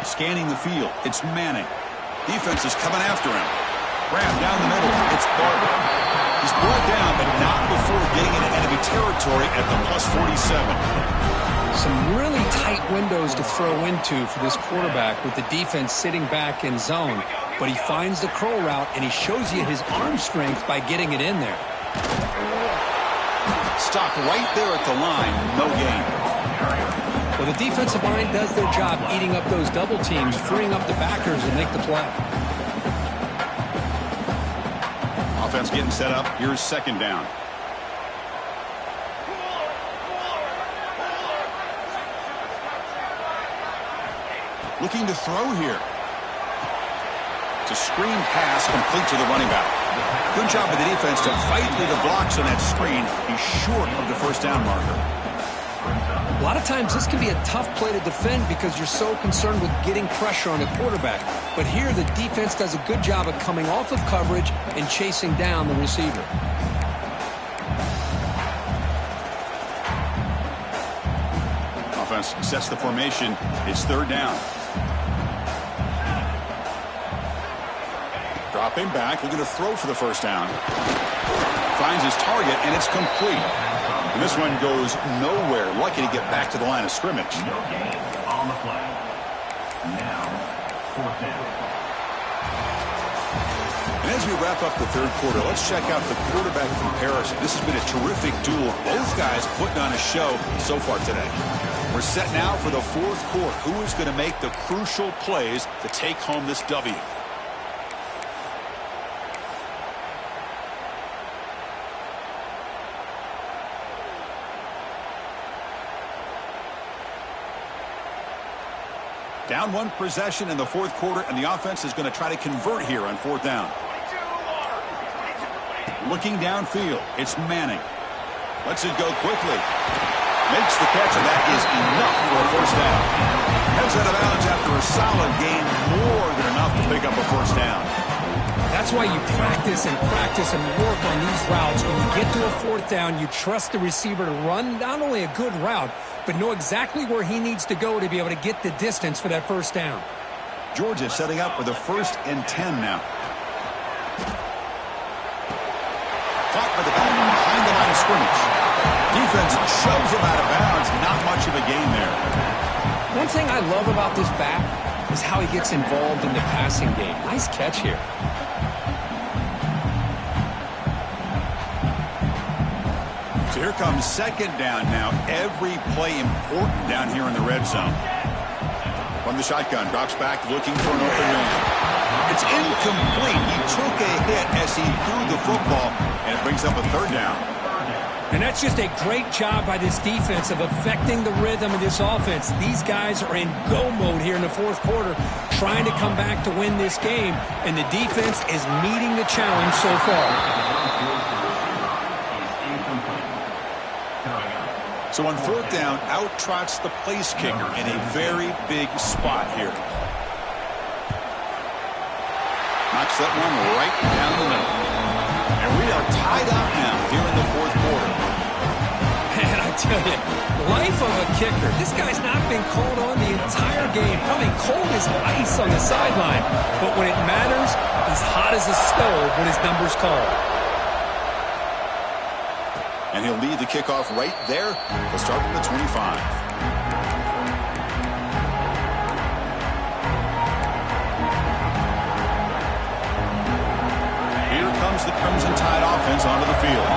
Scanning the field. It's Manning. Defense is coming after him. Grab down the middle. It's Barber. He's brought down, but not before getting into enemy territory at the +47. Some really tight windows to throw into for this quarterback with the defense sitting back in zone. But he finds the curl route, and he shows you his arm strength by getting it in there. Stopped right there at the line. No gain. Well, the defensive line does their job eating up those double teams, freeing up the backers and make the play. Offense getting set up. Here's second down. Looking to throw here. It's a screen pass complete to the running back. Good job of the defense to fight through the blocks on that screen. He's short of the first down marker. A lot of times this can be a tough play to defend because you're so concerned with getting pressure on the quarterback. But here the defense does a good job of coming off of coverage and chasing down the receiver. Offense sets the formation. It's third down. Dropping back, looking to throw for the first down. Finds his target, and it's complete. And this one goes nowhere. Lucky to get back to the line of scrimmage. No gain on the play. Now, fourth down. And as we wrap up the third quarter, let's check out the quarterback comparison. This has been a terrific duel. Both guys putting on a show so far today. We're set now for the fourth quarter. Who is going to make the crucial plays to take home this W? Down one possession in the fourth quarter, and the offense is going to try to convert here on fourth down. Looking downfield, it's Manning. Lets it go quickly. Makes the catch, and that is enough for a first down. Heads out of bounds after a solid gain, more than enough to pick up a first down. That's why you practice and work on these routes. When you get to a fourth down, you trust the receiver to run not only a good route, but know exactly where he needs to go to be able to get the distance for that first down. Georgia setting up with a 1st and 10 now. Caught by the back behind the line of scrimmage. Defense shoves him out of bounds. Not much of a gain there. One thing I love about this back is how he gets involved in the passing game. Nice catch here. So here comes second down now. Every play important down here in the red zone. From the shotgun, drops back looking for an open man. It's incomplete. He took a hit as he threw the football, and it brings up a third down. And that's just a great job by this defense of affecting the rhythm of this offense. These guys are in go mode here in the fourth quarter, trying to come back to win this game, and the defense is meeting the challenge so far. So on fourth down, out trots the place kicker in a very big spot here. Knocks that one right down the middle. And we are tied up now here in the fourth quarter. Man, I tell you, life of a kicker. This guy's not been called on the entire game. Probably cold as ice on the sideline. But when it matters, he's hot as a stove when his number's called. And he'll lead the kickoff right there to start from the 25. Here comes the Crimson Tide offense onto the field.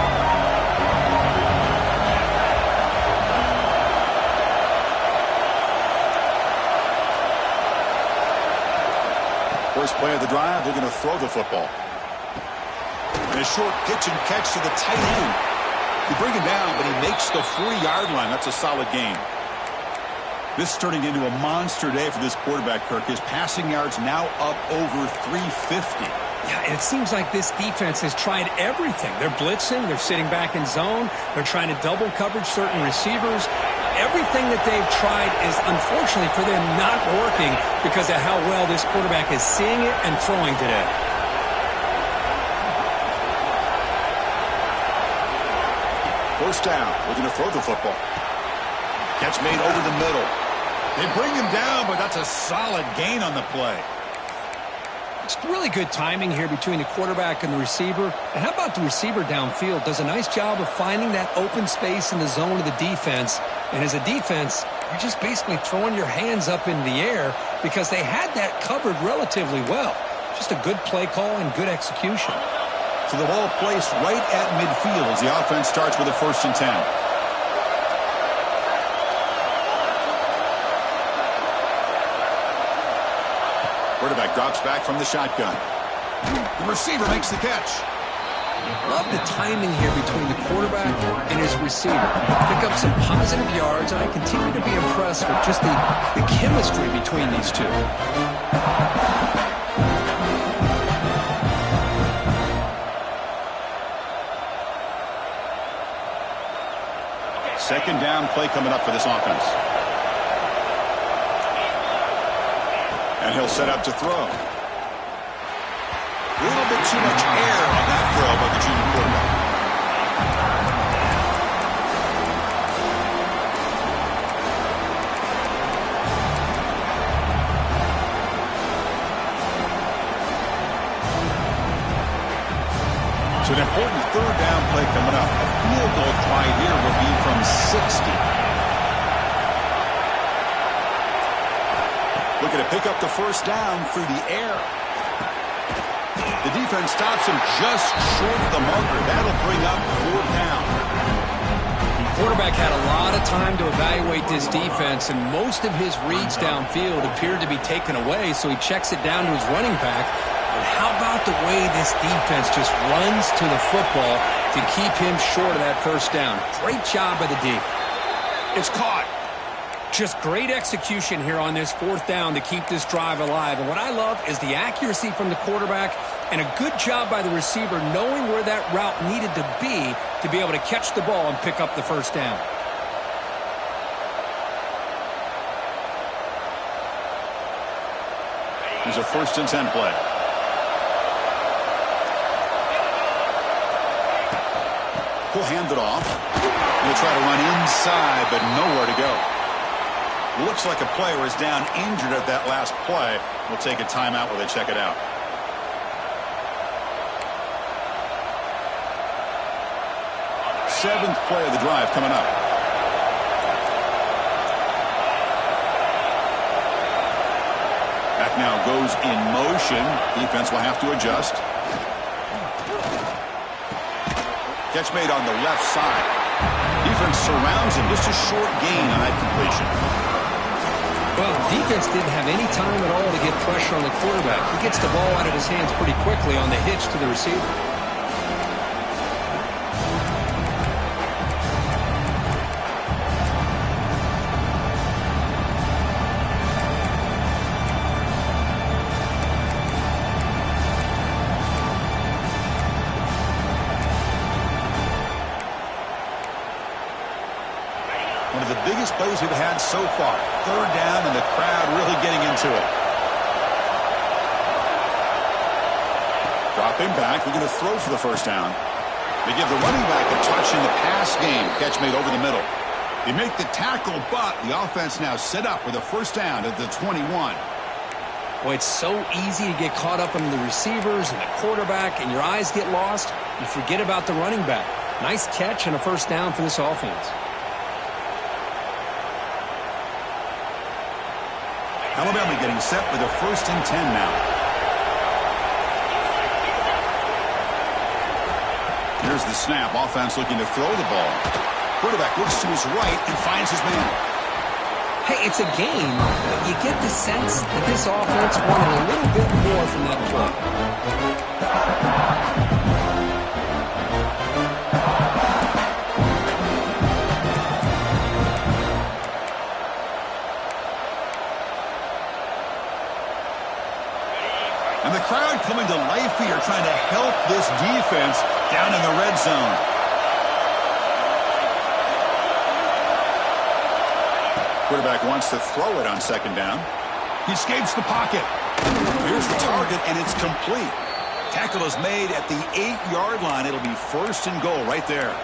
First play of the drive, they're going to throw the football. And a short pitch and catch to the tight end. You bring him down, but he makes the 40-yard line. That's a solid gain. This is turning into a monster day for this quarterback, Kirk. His passing yards now up over 350. Yeah, and it seems like this defense has tried everything. They're blitzing. They're sitting back in zone. They're trying to double coverage certain receivers. Everything that they've tried is, unfortunately for them, not working because of how well this quarterback is seeing it and throwing today. First down, looking to throw the football. Catch made over the middle. They bring him down, but that's a solid gain on the play. It's really good timing here between the quarterback and the receiver. And how about the receiver downfield? Does a nice job of finding that open space in the zone of the defense. And as a defense, you're just basically throwing your hands up in the air because they had that covered relatively well. Just a good play call and good execution. So the ball placed right at midfield as the offense starts with a 1st and 10. Quarterback drops back from the shotgun. The receiver makes the catch. Love the timing here between the quarterback and his receiver. Pick up some positive yards, and I continue to be impressed with just the chemistry between these two. Second down play coming up for this offense. And he'll set up to throw. A little bit too much air on that throw by the junior quarterback. So an important third down play coming up. A field goal try here will be from 60. Looking to pick up the first down through the air. The defense stops him just short of the marker. That'll bring up 4th down. The quarterback had a lot of time to evaluate this defense, and most of his reads downfield appeared to be taken away, so he checks it down to his running back. But how about the way this defense just runs to the football to keep him short of that first down? Great job by the D. It's caught. Just great execution here on this 4th down to keep this drive alive. And what I love is the accuracy from the quarterback and a good job by the receiver knowing where that route needed to be able to catch the ball and pick up the first down. Here's a 1st and 10 play. He'll hand it off. He'll try to run inside, but nowhere to go. Looks like a player is down injured at that last play. We'll take a timeout while they check it out. Seventh play of the drive coming up. Back now goes in motion. Defense will have to adjust. Catch made on the left side. Defense surrounds him. Just a short gain on that completion. Well, the defense didn't have any time at all to get pressure on the quarterback. He gets the ball out of his hands pretty quickly on the hitch to the receiver. One of the biggest plays we've had so far. 3rd down and the crowd really getting into it. Drop him back. We're going to throw for the first down. They give the running back a touch in the pass game. Catch made over the middle. They make the tackle, but the offense now set up with a first down at the 21. Boy, it's so easy to get caught up in the receivers and the quarterback, and your eyes get lost. You forget about the running back. Nice catch and a first down for this offense. Alabama getting set with a 1st and 10 now. Here's the snap. Offense looking to throw the ball. Quarterback looks to his right and finds his man. Hey, it's a game, but you get the sense that this offense wanted a little bit more from that play. And the crowd coming to life here, trying to help this defense down in the red zone. Quarterback wants to throw it on 2nd down. He escapes the pocket. Here's the target, and it's complete. Tackle is made at the 8-yard line. It'll be 1st and goal right there.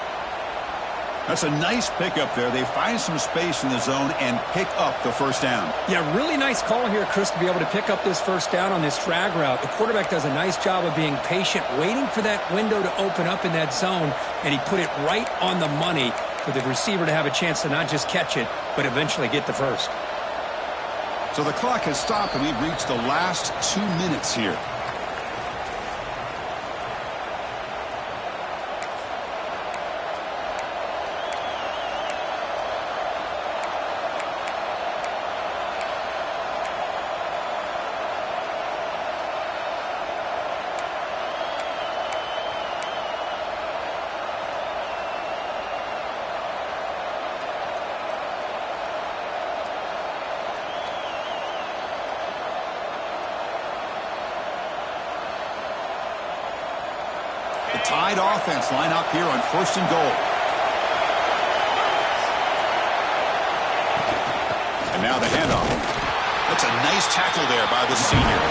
That's a nice pickup there. They find some space in the zone and pick up the first down. Yeah, really nice call here, Chris, to be able to pick up this first down on this drag route. The quarterback does a nice job of being patient, waiting for that window to open up in that zone, and he put it right on the money for the receiver to have a chance to not just catch it, but eventually get the first. So the clock has stopped, and we've reached the last 2 minutes here. The tied offense line up here on 1st and goal. Nice tackle there by the senior.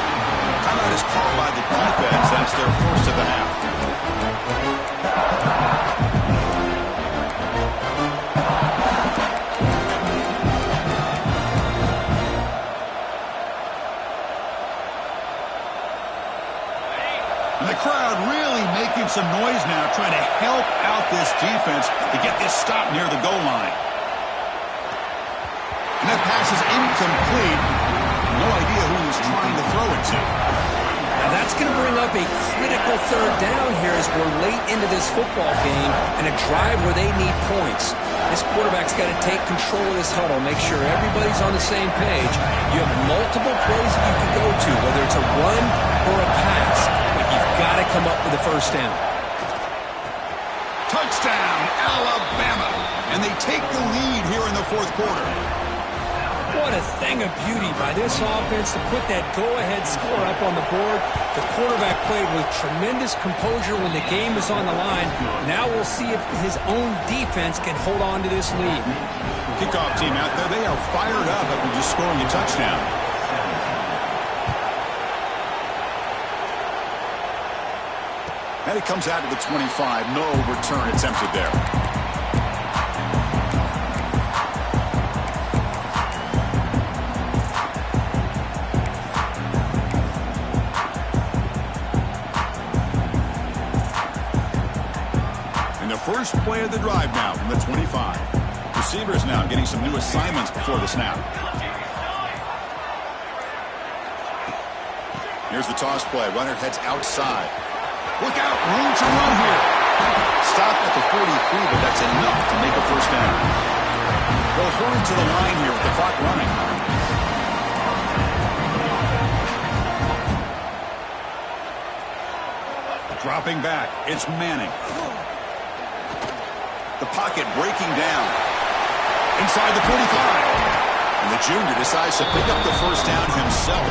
Timeout is called by the defense. That's their first of the half. And the crowd really making some noise now, trying to help out this defense to get this stop near the goal line. And that pass is incomplete. No idea who he's trying to throw it to. Now that's going to bring up a critical third down here as we're late into this football game and a drive where they need points. This quarterback's got to take control of this huddle, make sure everybody's on the same page. You have multiple plays that you can go to, whether it's a run or a pass, but you've got to come up with a first down. Touchdown, Alabama. And they take the lead here in the fourth quarter. What a thing of beauty by this offense to put that go-ahead score up on the board. The quarterback played with tremendous composure when the game was on the line. Now we'll see if his own defense can hold on to this lead. Kickoff team out there, they are fired up after just scoring a touchdown. And it comes out to the 25. No return attempted there. First play of the drive now from the 25. Receivers now getting some new assignments before the snap. Here's the toss play. Runner heads outside. Look out, room to run here. Stop at the 43, but that's enough to make a first down. They'll hurry to the line here with the clock running. Dropping back, it's Manning. The pocket breaking down. Inside the 45. And the junior decides to pick up the first down himself.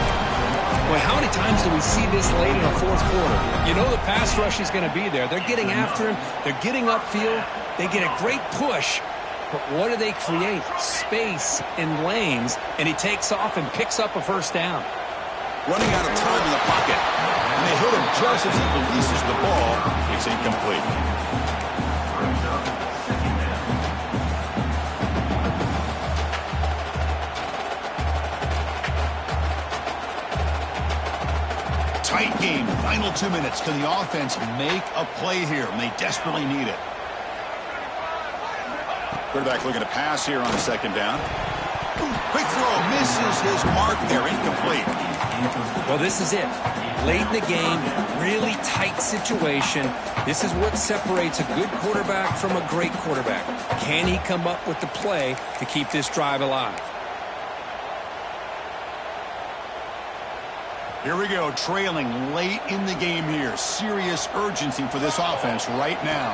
Boy, how many times do we see this late in the fourth quarter? You know the pass rush is going to be there. They're getting after him. They're getting upfield. They get a great push. But what do they create? Space in lanes. And he takes off and picks up a first down. Running out of time in the pocket. And they hit him just as he releases the ball. It's incomplete. Tight game. Final 2 minutes. Can the offense make a play here? And they desperately need it. Quarterback looking to pass here on a second down. Quick throw. Misses his mark there. Incomplete. Well, this is it. Late in the game, really tight situation. This is what separates a good quarterback from a great quarterback. Can he come up with the play to keep this drive alive? Here we go, trailing late in the game here. Serious urgency for this offense right now.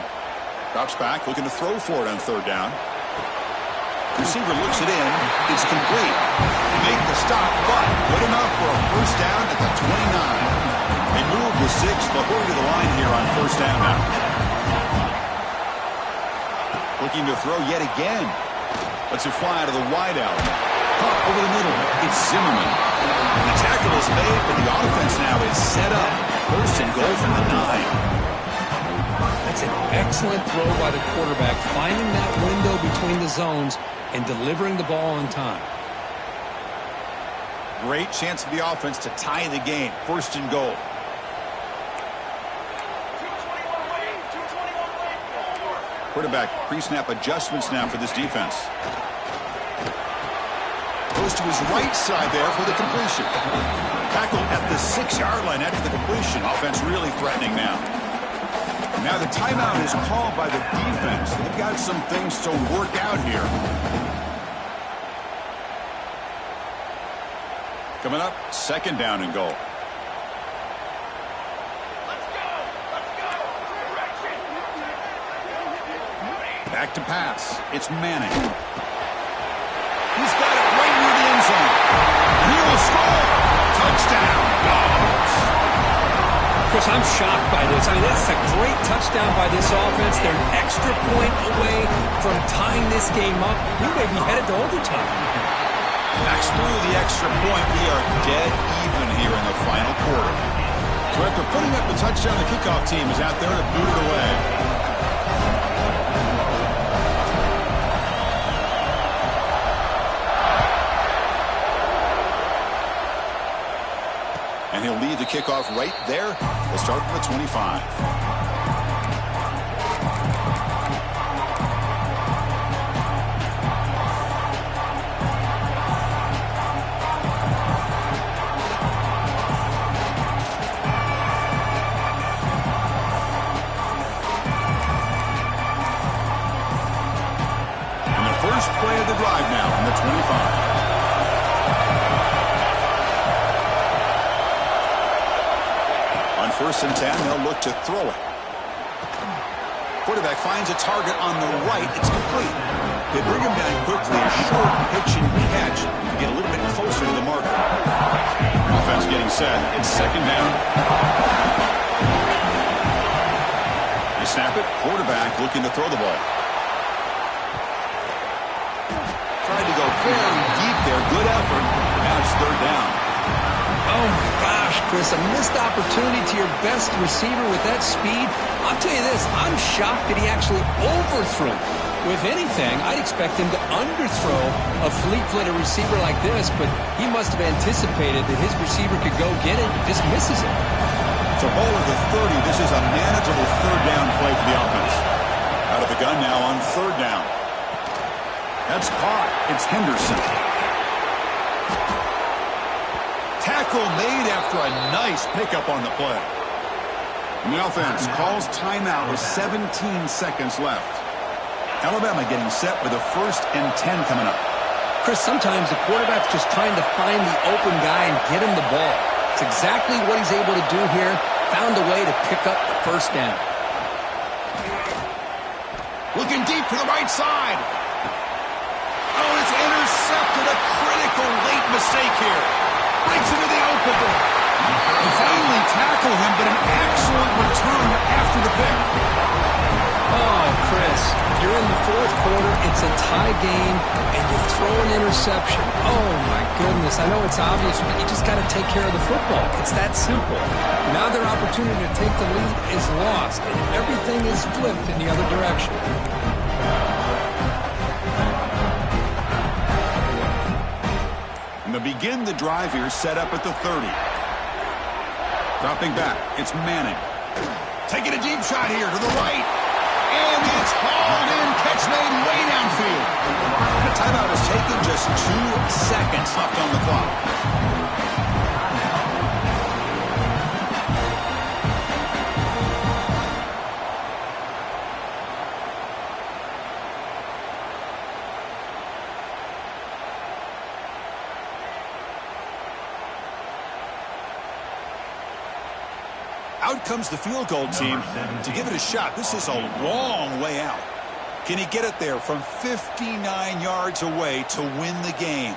Drops back, looking to throw for it on third down. Receiver looks it in. It's complete. Make the stop, but good enough for a first down at the 29. They move the 6. They'll hurry to the line here on first down now. Looking to throw yet again. Lets it fly out of the wideout. Caught over the middle. It's Zimmerman. The tackle is made, but the offense now is set up. First and goal from the 9. That's an excellent throw by the quarterback, finding that window between the zones and delivering the ball on time. Great chance for the offense to tie the game. First and goal. Quarterback pre-snap adjustments now for this defense. Goes to his right side there for the completion. Tackled at the 6-yard line after the completion. Offense really threatening now. Now the timeout is called by the defense. They've got some things to work out here. Coming up, second down and goal. Back to pass. It's Manning. He's got it right near the end zone. And he will score. Touchdown, Dogs. Chris, I'm shocked by this. I mean, that's a great touchdown by this offense. They're an extra point away from tying this game up. We may be headed to overtime. Backs through the extra point. We are dead even here in the final quarter. So after putting up the touchdown, the kickoff team is out there to boot it away. And he'll leave the kickoff right there. We'll start from the 25. Play of the drive now from the 25. On 1st and 10, they'll look to throw it. Quarterback finds a target on the right. It's complete. They bring him down quickly. A short pitch and catch to get a little bit closer to the marker. Offense getting set. It's 2nd down. They snap it. Quarterback looking to throw the ball. Tried to go very deep there. Good effort. Now it's 3rd down. Oh, my gosh, Chris. A missed opportunity to your best receiver with that speed. I'll tell you this. I'm shocked that he actually overthrew. If anything, I'd expect him to underthrow a fleet-footed receiver like this, but he must have anticipated that his receiver could go get it and just misses it. So ball at the 30. This is a manageable 3rd down play for the offense. Out of the gun now on 3rd down. That's caught. It's Henderson. Tackle made after a nice pickup on the play. And the offense calls timeout with 17 seconds left. Alabama getting set with a 1st and 10 coming up. Chris, sometimes the quarterback's just trying to find the open guy and get him the ball. It's exactly what he's able to do here. Found a way to pick up the 1st down. Looking deep to the right side. Oh, it's intercepted. A critical late mistake here. Breaks into the open one. They finally tackle him, but an excellent return after the pick. Oh, Chris, you're in the 4th quarter. It's a tie game, and you throw an interception. Oh, my goodness. I know it's obvious, but you just got to take care of the football. It's that simple. Now their opportunity to take the lead is lost, and everything is flipped in the other direction. And they begin the drive here, set up at the 30. Dropping back, it's Manning. Taking a deep shot here to the right. And it's hauled in, catch made way downfield. The timeout is taken, just 2 seconds left on the clock. Out comes the field goal team to give it a shot. This is a long way out. Can he get it there from 59 yards away to win the game?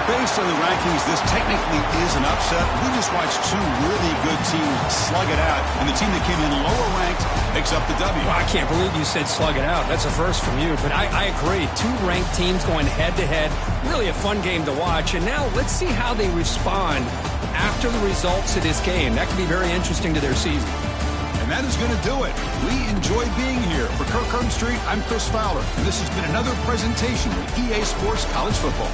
Based on the rankings, this technically is an upset. We just watched 2 really good teams slug it out, and the team that came in lower ranked picks up the W. Well, I can't believe you said slug it out. That's a first from you, but I agree. 2 ranked teams going head-to-head. Really a fun game to watch, and now let's see how they respond after the results of this game. That could be very interesting to their season. And that is going to do it. We enjoy being here. For Kirk Street, I'm Chris Fowler, and this has been another presentation of EA Sports College Football.